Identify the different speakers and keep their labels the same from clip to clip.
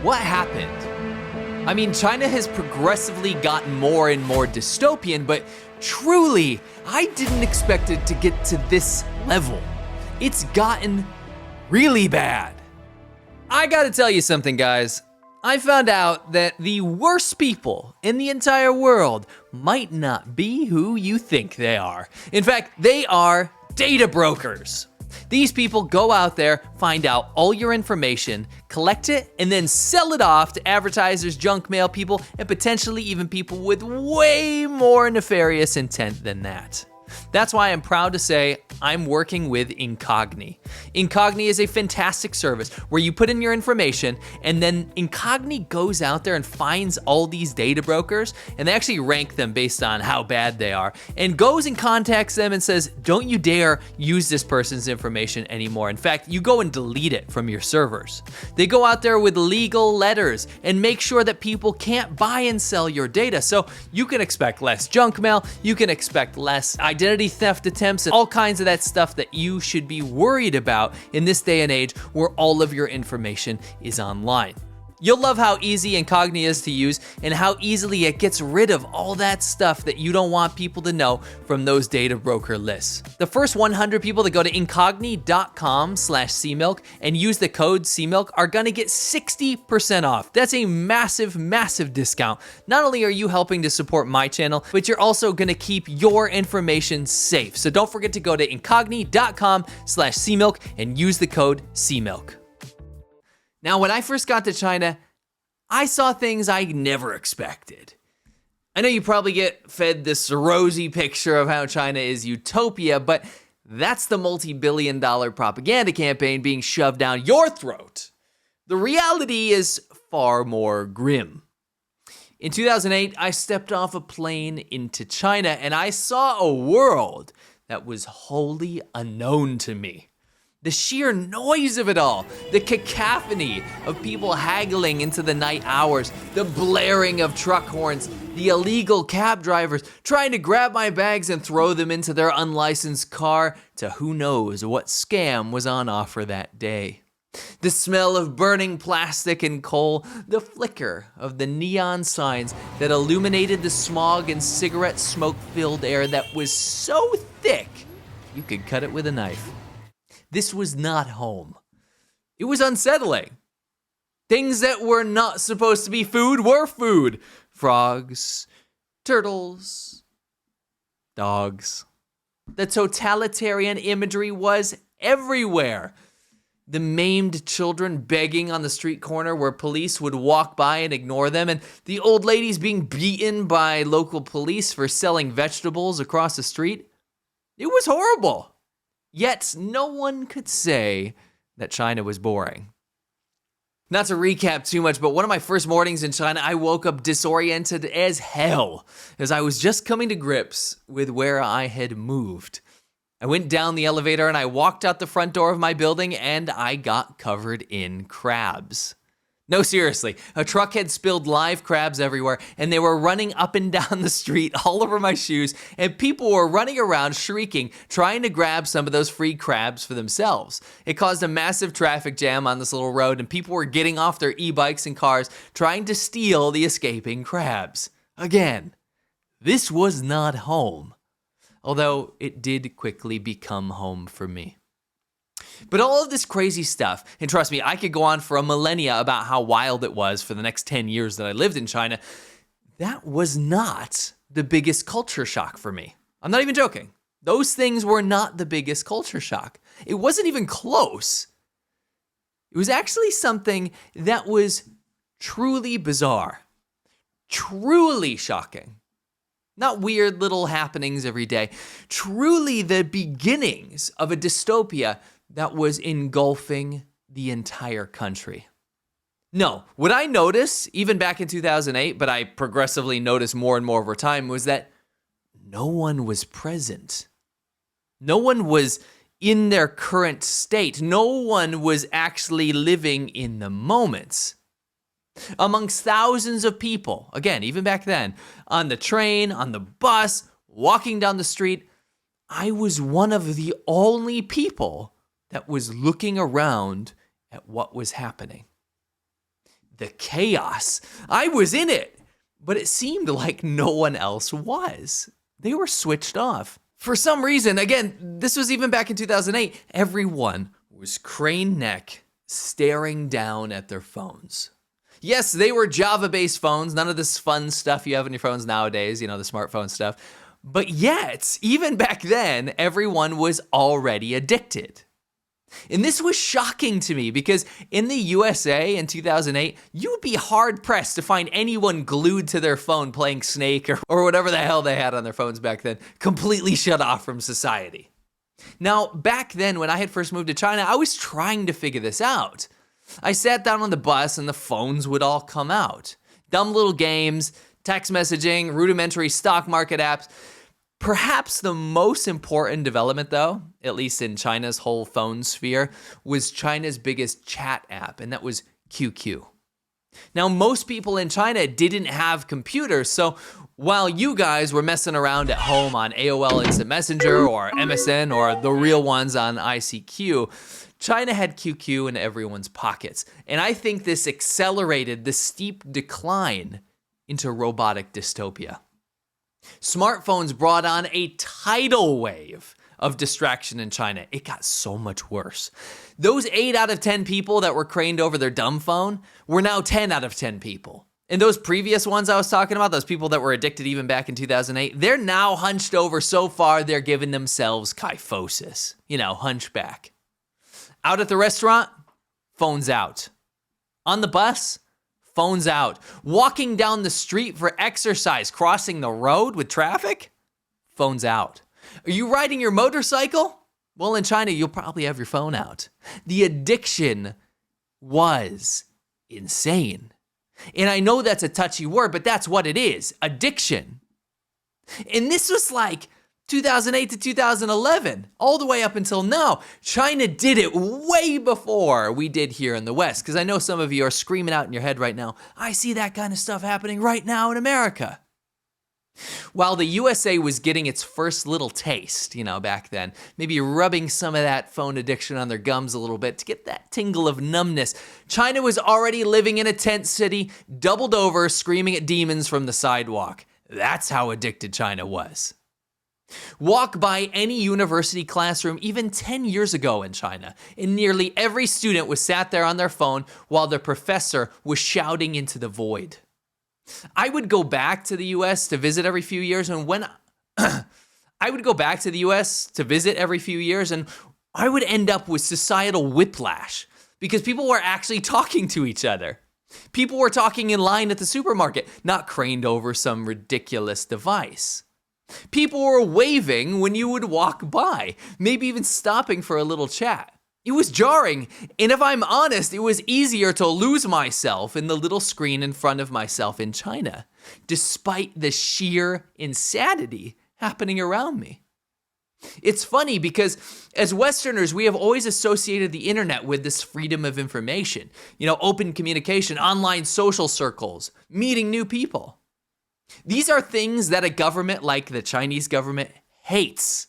Speaker 1: What happened? I mean, China has progressively gotten more and more dystopian, but truly, I didn't expect it to get to this level. It's gotten really bad. I gotta tell you something, guys. I found out that the worst people in the entire world might not be who you think they are. In fact, they are data brokers. These people go out there, find out all your information, collect it, and then sell it off to advertisers, junk mail people, and potentially even people with way more nefarious intent than that. That's why I'm proud to say I'm working with Incogni. Incogni is a fantastic service where you put in your information and then Incogni goes out there and finds all these data brokers, and they actually rank them based on how bad they are, and goes and contacts them and says, don't you dare use this person's information anymore. In fact, you go and delete it from your servers. They go out there with legal letters and make sure that people can't buy and sell your data. So you can expect less junk mail, you can expect less identity theft attempts, and all kinds of that stuff that you should be worried about in this day and age where all of your information is online. You'll love how easy Incogni is to use and how easily it gets rid of all that stuff that you don't want people to know from those data broker lists. The first 100 people that go to incogni.com/cmilk and use the code cmilk are gonna get 60% off. That's a massive, massive discount. Not only are you helping to support my channel, but you're also gonna keep your information safe. So don't forget to go to incogni.com/cmilk and use the code cmilk. Now, when I first got to China, I saw things I never expected. I know you probably get fed this rosy picture of how China is utopia, but that's the multi-billion-dollar propaganda campaign being shoved down your throat. The reality is far more grim. In 2008, I stepped off a plane into China and I saw a world that was wholly unknown to me. The sheer noise of it all, the cacophony of people haggling into the night hours, the blaring of truck horns, the illegal cab drivers trying to grab my bags and throw them into their unlicensed car, to who knows what scam was on offer that day. The smell of burning plastic and coal, the flicker of the neon signs that illuminated the smog and cigarette smoke-filled air that was so thick you could cut it with a knife. This was not home. It was unsettling. Things that were not supposed to be food were food. Frogs, turtles, dogs. The totalitarian imagery was everywhere. The maimed children begging on the street corner where police would walk by and ignore them, and the old ladies being beaten by local police for selling vegetables across the street. It was horrible. Yet, no one could say that China was boring. Not to recap too much, but one of my first mornings in China, I woke up disoriented as hell, as I was just coming to grips with where I had moved. I went down the elevator and I walked out the front door of my building and I got covered in crabs. No, seriously, a truck had spilled live crabs everywhere and they were running up and down the street all over my shoes, and people were running around shrieking, trying to grab some of those free crabs for themselves. It caused a massive traffic jam on this little road, and people were getting off their e-bikes and cars trying to steal the escaping crabs. Again, this was not home, although it did quickly become home for me. But all of this crazy stuff, and trust me, I could go on for a millennia about how wild it was for the next 10 years that I lived in China, that was not the biggest culture shock for me. I'm not even joking. Those things were not the biggest culture shock. It wasn't even close. It was actually something that was truly bizarre, truly shocking. Not weird little happenings every day, truly the beginnings of a dystopia that was engulfing the entire country. No, what I noticed, even back in 2008, but I progressively noticed more and more over time, was that no one was present. No one was in their current state. No one was actually living in the moments. Amongst thousands of people, again, even back then, on the train, on the bus, walking down the street, I was one of the only people that was looking around at what was happening. the chaos. I was in it, but it seemed like no one else was. They were switched off. For some reason, again, this was even back in 2008, everyone was crane neck staring down at their phones. Yes, they were Java-based phones, none of this fun stuff you have on your phones nowadays, the smartphone stuff. But yet, even back then, everyone was already addicted. And this was shocking to me because in the USA in 2008, you would be hard-pressed to find anyone glued to their phone playing Snake or whatever the hell they had on their phones back then, completely shut off from society. Now, back then when I had first moved to China, I was trying to figure this out. I sat down on the bus and the phones would all come out. Dumb little games, text messaging, rudimentary stock market apps. Perhaps the most important development, though, at least in China's whole phone sphere, was China's biggest chat app, and that was QQ. Now, most people in China didn't have computers, so while you guys were messing around at home on AOL Instant Messenger or MSN or the real ones on ICQ, China had QQ in everyone's pockets. And I think this accelerated the steep decline into robotic dystopia. Smartphones brought on a tidal wave of distraction in China. It got so much worse. Those 8 out of 10 people that were craned over their dumb phone were now 10 out of 10 people. And those previous ones I was talking about, those people that were addicted even back in 2008, they're now hunched over so far they're giving themselves kyphosis. Hunchback. Out at the restaurant, phones out. On the bus, phones out. Walking down the street for exercise, crossing the road with traffic, phones out. Are you riding your motorcycle? Well, in China, you'll probably have your phone out. The addiction was insane. And I know that's a touchy word, but that's what it is, addiction. And this was like 2008 to 2011, all the way up until now. China did it way before we did here in the West, because I know some of you are screaming out in your head right now, I see that kind of stuff happening right now in America. While the USA was getting its first little taste, back then, maybe rubbing some of that phone addiction on their gums a little bit to get that tingle of numbness, China was already living in a tent city, doubled over, screaming at demons from the sidewalk. That's how addicted China was. Walk by any university classroom even 10 years ago in China, and nearly every student was sat there on their phone while their professor was shouting into the void. I would go back to the US to visit every few years, and when I would go back to the US to visit every few years, and I would end up with societal whiplash because people were actually talking to each other. People were talking in line at the supermarket, not craned over some ridiculous device. People were waving when you would walk by, maybe even stopping for a little chat. It was jarring, and if I'm honest, it was easier to lose myself in the little screen in front of myself in China, despite the sheer insanity happening around me. It's funny because as Westerners, we have always associated the internet with this freedom of information, open communication, online social circles, meeting new people. These are things that a government like the Chinese government hates.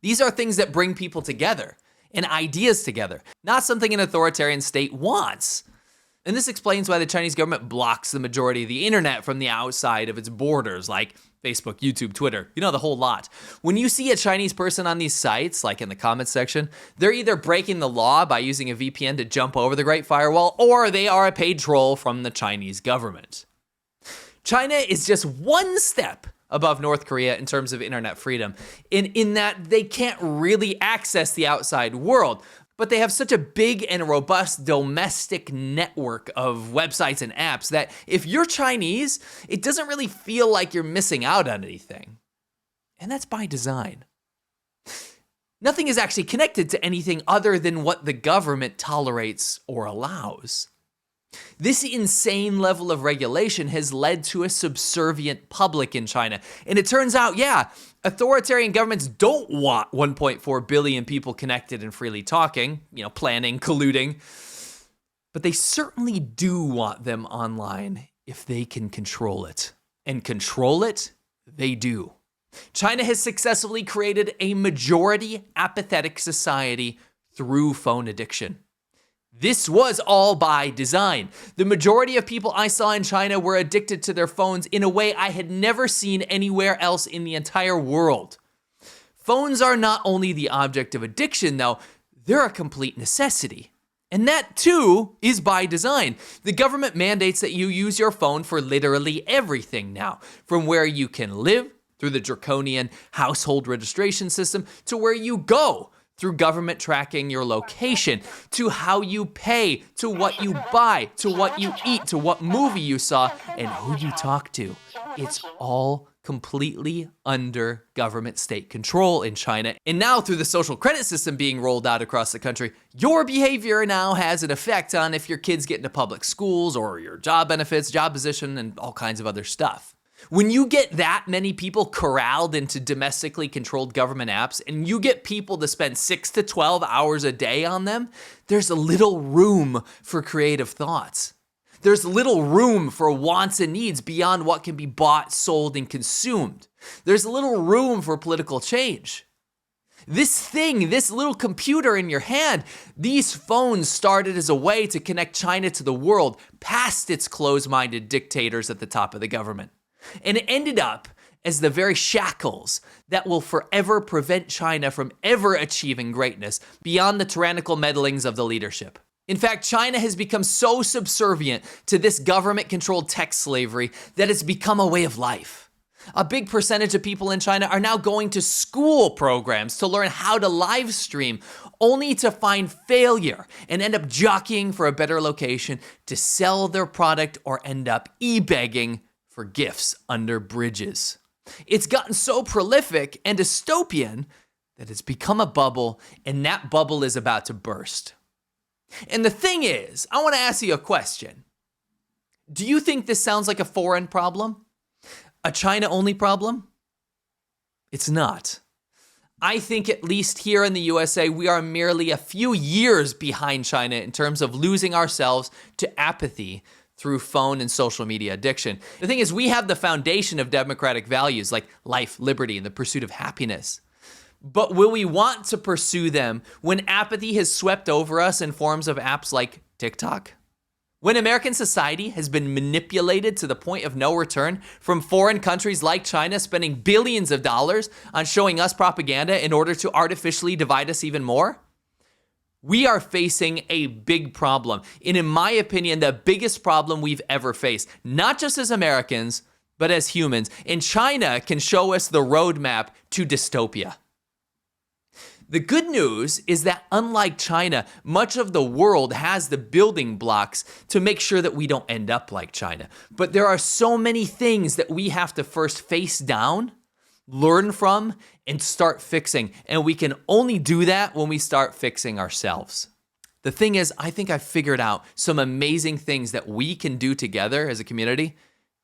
Speaker 1: These are things that bring people together and ideas together, not something an authoritarian state wants. And this explains why the Chinese government blocks the majority of the internet from the outside of its borders, like Facebook, YouTube, Twitter, the whole lot. When you see a Chinese person on these sites, like in the comments section, they're either breaking the law by using a VPN to jump over the Great Firewall, or they are a paid troll from the Chinese government. China is just one step above North Korea in terms of internet freedom, in that they can't really access the outside world, but they have such a big and robust domestic network of websites and apps that if you're Chinese, it doesn't really feel like you're missing out on anything. And that's by design. Nothing is actually connected to anything other than what the government tolerates or allows. This insane level of regulation has led to a subservient public in China. And it turns out, authoritarian governments don't want 1.4 billion people connected and freely talking, planning, colluding. But they certainly do want them online if they can control it. And control it, they do. China has successfully created a majority apathetic society through phone addiction. This was all by design. The majority of people I saw in China were addicted to their phones in a way I had never seen anywhere else in the entire world. Phones are not only the object of addiction, though, they're a complete necessity. And that, too, is by design. The government mandates that you use your phone for literally everything now, from where you can live, through the draconian household registration system, to where you go, through government tracking your location, to how you pay, to what you buy, to what you eat, to what movie you saw, and who you talk to. It's all completely under government state control in China. And now through the social credit system being rolled out across the country, your behavior now has an effect on if your kids get into public schools or your job benefits, job position, and all kinds of other stuff. When you get that many people corralled into domestically controlled government apps and you get people to spend 6 to 12 hours a day on them, there's a little room for creative thoughts. There's little room for wants and needs beyond what can be bought, sold, and consumed. There's little room for political change. This thing, this little computer in your hand, these phones started as a way to connect China to the world past its closed-minded dictators at the top of the government. And it ended up as the very shackles that will forever prevent China from ever achieving greatness beyond the tyrannical meddlings of the leadership. In fact, China has become so subservient to this government-controlled tech slavery that it's become a way of life. A big percentage of people in China are now going to school programs to learn how to live stream, only to find failure and end up jockeying for a better location to sell their product or end up e-begging for gifts under bridges. It's gotten so prolific and dystopian that it's become a bubble, and that bubble is about to burst. And the thing is, I want to ask you a question. Do you think this sounds like a foreign problem? A China-only problem? It's not. I think at least here in the USA, we are merely a few years behind China in terms of losing ourselves to apathy through phone and social media addiction. The thing is, we have the foundation of democratic values like life, liberty, and the pursuit of happiness. But will we want to pursue them when apathy has swept over us in forms of apps like TikTok? When American society has been manipulated to the point of no return from foreign countries like China spending billions of dollars on showing us propaganda in order to artificially divide us even more? We are facing a big problem, and in my opinion, the biggest problem we've ever faced, not just as Americans, but as humans. And China can show us the roadmap to dystopia. The good news is that unlike China, much of the world has the building blocks to make sure that we don't end up like China. But there are so many things that we have to first face down, learn from, and start fixing. And we can only do that when we start fixing ourselves. The thing is, I think I've figured out some amazing things that we can do together as a community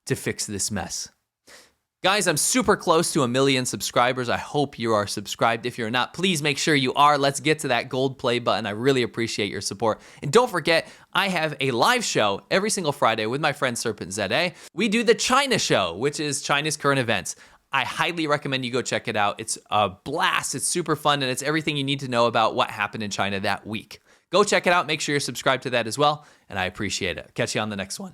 Speaker 1: to fix this mess. Guys, I'm super close to 1 million subscribers. I hope you are subscribed. If you're not, please make sure you are. Let's get to that gold play button. I really appreciate your support. And don't forget, I have a live show every single Friday with my friend Serpent ZA. We do the China Show, which is China's current events. I highly recommend you go check it out. It's a blast. It's super fun, and it's everything you need to know about what happened in China that week. Go check it out. Make sure you're subscribed to that as well, and I appreciate it. Catch you on the next one.